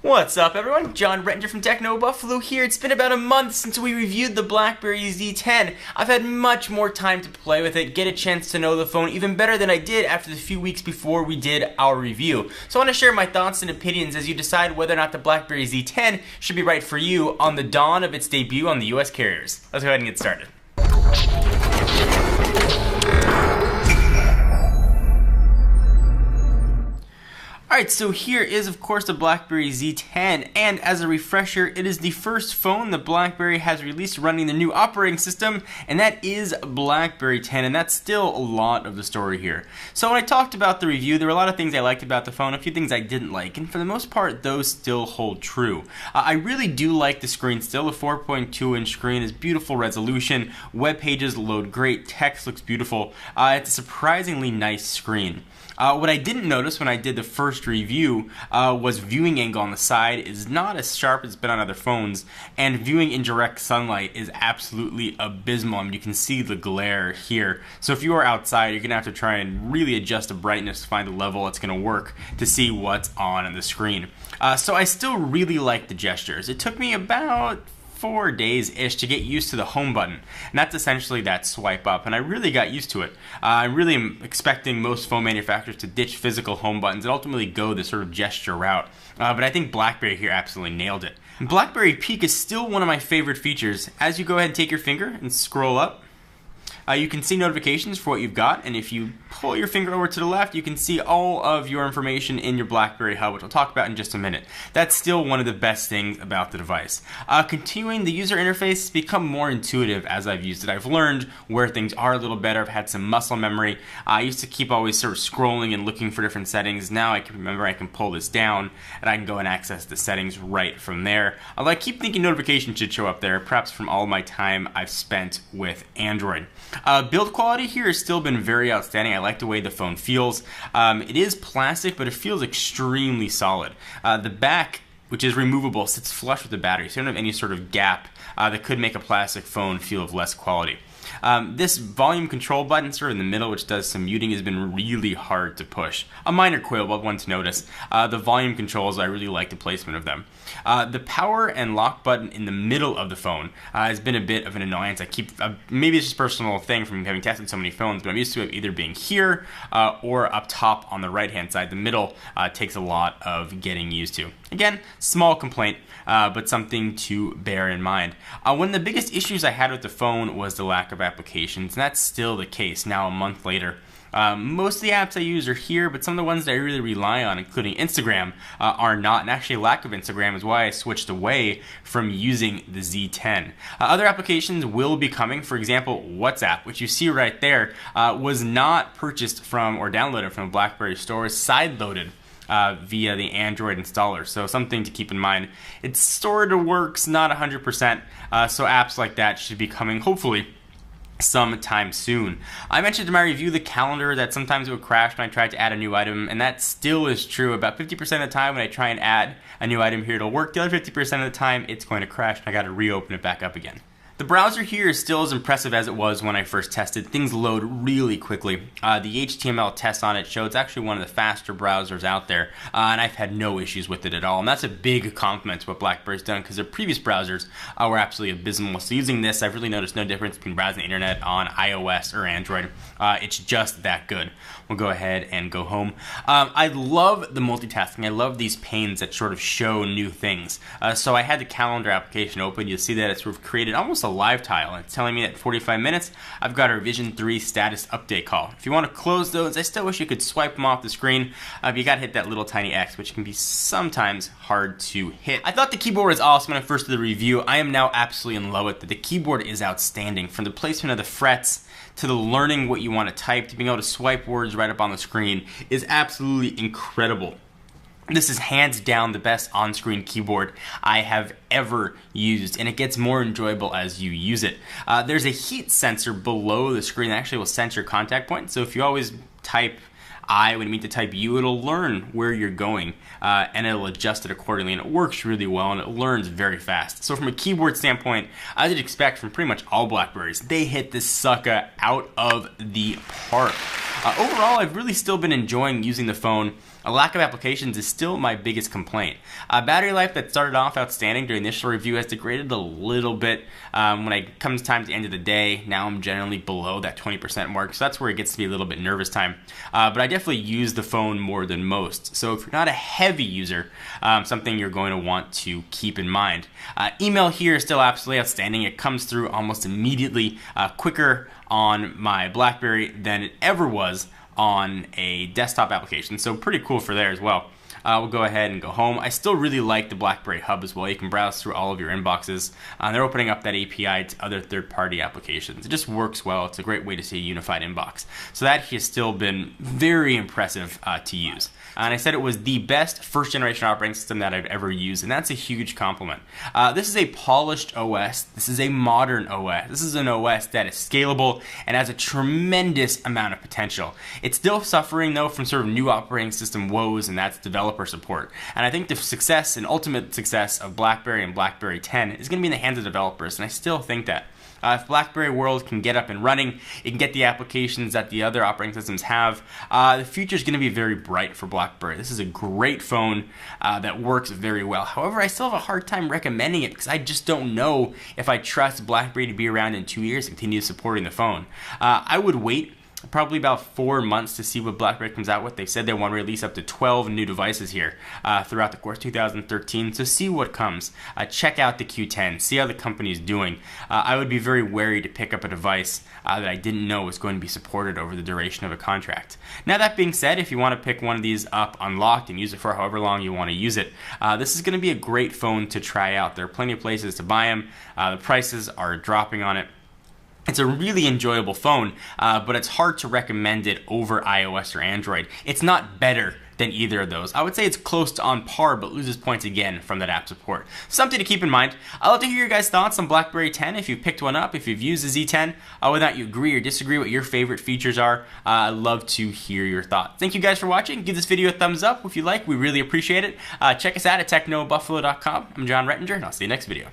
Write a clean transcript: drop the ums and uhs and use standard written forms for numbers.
What's up, everyone? John Rettinger from Techno Buffalo here. It's been about a month since we reviewed the BlackBerry Z10. I've had much more time to play with it, get a chance to know the phone even better than I did after the few weeks before we did our review. So I want to share my thoughts and opinions as you decide whether or not the BlackBerry Z10 should be right for you on the dawn of its debut on the US carriers. Let's go ahead and get started. Alright, so here is of course the BlackBerry Z10, and as a refresher, it is the first phone that BlackBerry has released running the new operating system, and that is BlackBerry 10, and that's still a lot of the story here. So when I talked about the review, there were a lot of things I liked about the phone, a few things I didn't like, and for the most part, those still hold true. I really do like the screen still. A 4.2-inch screen is beautiful resolution, web pages load great, text looks beautiful. It's a surprisingly nice screen. What I didn't notice when I did the first review was viewing angle on the side is not as sharp as it's been on other phones, and viewing in direct sunlight is absolutely abysmal. I mean, you can see the glare here. So if you are outside, you're going to have to try and really adjust the brightness to find the level that's going to work to see what's on the screen. So I still really like the gestures. It took me about 4 days-ish to get used to the home button, and that's essentially that swipe up, and I really got used to it. I really am expecting most phone manufacturers to ditch physical home buttons and ultimately go the sort of gesture route, but I think BlackBerry here absolutely nailed it. BlackBerry Peek is still one of my favorite features. As you go ahead and take your finger and scroll up, you can see notifications for what you've got, and if you pull your finger over to the left, you can see all of your information in your BlackBerry Hub, which I'll talk about in just a minute. That's still one of the best things about the device. Continuing, the user interface has become more intuitive as I've used it. I've learned where things are a little better. I've had some muscle memory. I used to keep always sort of scrolling and looking for different settings. Now I can remember I can pull this down, and I can go and access the settings right from there. Although I keep thinking notifications should show up there, perhaps from all my time I've spent with Android. Build quality here has still been very outstanding. I like the way the phone feels. It is plastic, but it feels extremely solid. The back, which is removable, sits flush with the battery, so you don't have any sort of gap that could make a plastic phone feel of less quality. This volume control button sort of in the middle, which does some muting, has been really hard to push. A minor quibble, but one to notice. The volume controls, I really like the placement of them. The power and lock button in the middle of the phone has been a bit of an annoyance. Maybe it's just a personal thing from having tested so many phones, but I'm used to it either being here or up top on the right-hand side. The middle takes a lot of getting used to. Again, small complaint, but something to bear in mind. One of the biggest issues I had with the phone was the lack of applications, and that's still the case now a month later. Most of the apps I use are here, but some of the ones that I really rely on, including Instagram, are not. And actually, lack of Instagram is why I switched away from using the Z10. Other applications will be coming. For example, WhatsApp, which you see right there, was not purchased from or downloaded from a BlackBerry store, side-loaded via the Android installer. So something to keep in mind. It sort of works, not 100%, so apps like that should be coming, hopefully, sometime soon. I mentioned in my review the calendar that sometimes it would crash when I tried to add a new item, and that still is true. About 50% of the time when I try and add a new item here, it'll work. The other 50% of the time, it's going to crash, and I got to reopen it back up again. The browser here is still as impressive as it was when I first tested. Things load really quickly. The HTML test on it showed it's actually one of the faster browsers out there, and I've had no issues with it at all. And that's a big compliment to what BlackBerry's done, because their previous browsers were absolutely abysmal. So using this, I've really noticed no difference between browsing the internet on iOS or Android. It's just that good. We'll go ahead and go home. I love the multitasking. I love these panes that sort of show new things. So I had the calendar application open. You'll see that it's sort of created almost a live tile. It's telling me that 45 minutes, I've got a Revision 3 status update call. If you want to close those, I still wish you could swipe them off the screen. You got to hit that little tiny X, which can be sometimes hard to hit. I thought the keyboard was awesome when I first did the review. I am now absolutely in love with it. The keyboard is outstanding. From the placement of the frets to the learning what you want to type to being able to swipe words right up on the screen is absolutely incredible. This is hands down the best on-screen keyboard I have ever used, and it gets more enjoyable as you use it. There's a heat sensor below the screen that actually will sense your contact point, so if you always type I when you mean to type U, it'll learn where you're going, and it'll adjust it accordingly, and it works really well, and it learns very fast. So from a keyboard standpoint, as you'd expect from pretty much all BlackBerries, they hit this sucker out of the park. Overall, I've really still been enjoying using the phone. A lack of applications is still my biggest complaint. Battery life that started off outstanding during the initial review has degraded a little bit. When it comes time to the end of the day, now I'm generally below that 20% mark, so that's where it gets to be a little bit nervous time. But I definitely use the phone more than most. So if you're not a heavy user, something you're going to want to keep in mind. Email here is still absolutely outstanding. It comes through almost immediately, quicker on my BlackBerry than it ever was on a desktop application, so pretty cool for there as well. We'll go ahead and go home. I still really like the BlackBerry Hub as well. You can browse through all of your inboxes. They're opening up that API to other third-party applications. It just works well. It's a great way to see a unified inbox. So that has still been very impressive to use. And I said it was the best first-generation operating system that I've ever used, and that's a huge compliment. This is a polished OS. This is a modern OS. This is an OS that is scalable and has a tremendous amount of potential. It's still suffering, though, from sort of new operating system woes, and that's developer support. And I think the success and ultimate success of BlackBerry and BlackBerry 10 is going to be in the hands of developers, and I still think that. If BlackBerry World can get up and running, it can get the applications that the other operating systems have, the future is going to be very bright for BlackBerry. This is a great phone that works very well. However, I still have a hard time recommending it because I just don't know if I trust BlackBerry to be around in 2 years and continue supporting the phone. I would wait probably about 4 months to see what BlackBerry comes out with. They said they want to release up to 12 new devices here throughout the course of 2013, so see what comes. Check out the Q10, see how the company is doing. I would be very wary to pick up a device that I didn't know was going to be supported over the duration of a contract. Now that being said, if you want to pick one of these up unlocked and use it for however long you want to use it, this is going to be a great phone to try out. There are plenty of places to buy them. The prices are dropping on it. It's a really enjoyable phone, but it's hard to recommend it over iOS or Android. It's not better than either of those. I would say it's close to on par, but loses points again from that app support. Something to keep in mind. I'd love to hear your guys' thoughts on BlackBerry 10, if you've picked one up, if you've used the Z10, whether or not you agree or disagree what your favorite features are. I'd love to hear your thoughts. Thank you guys for watching. Give this video a thumbs up if you like. We really appreciate it. Check us out at technobuffalo.com. I'm John Rettinger, and I'll see you next video.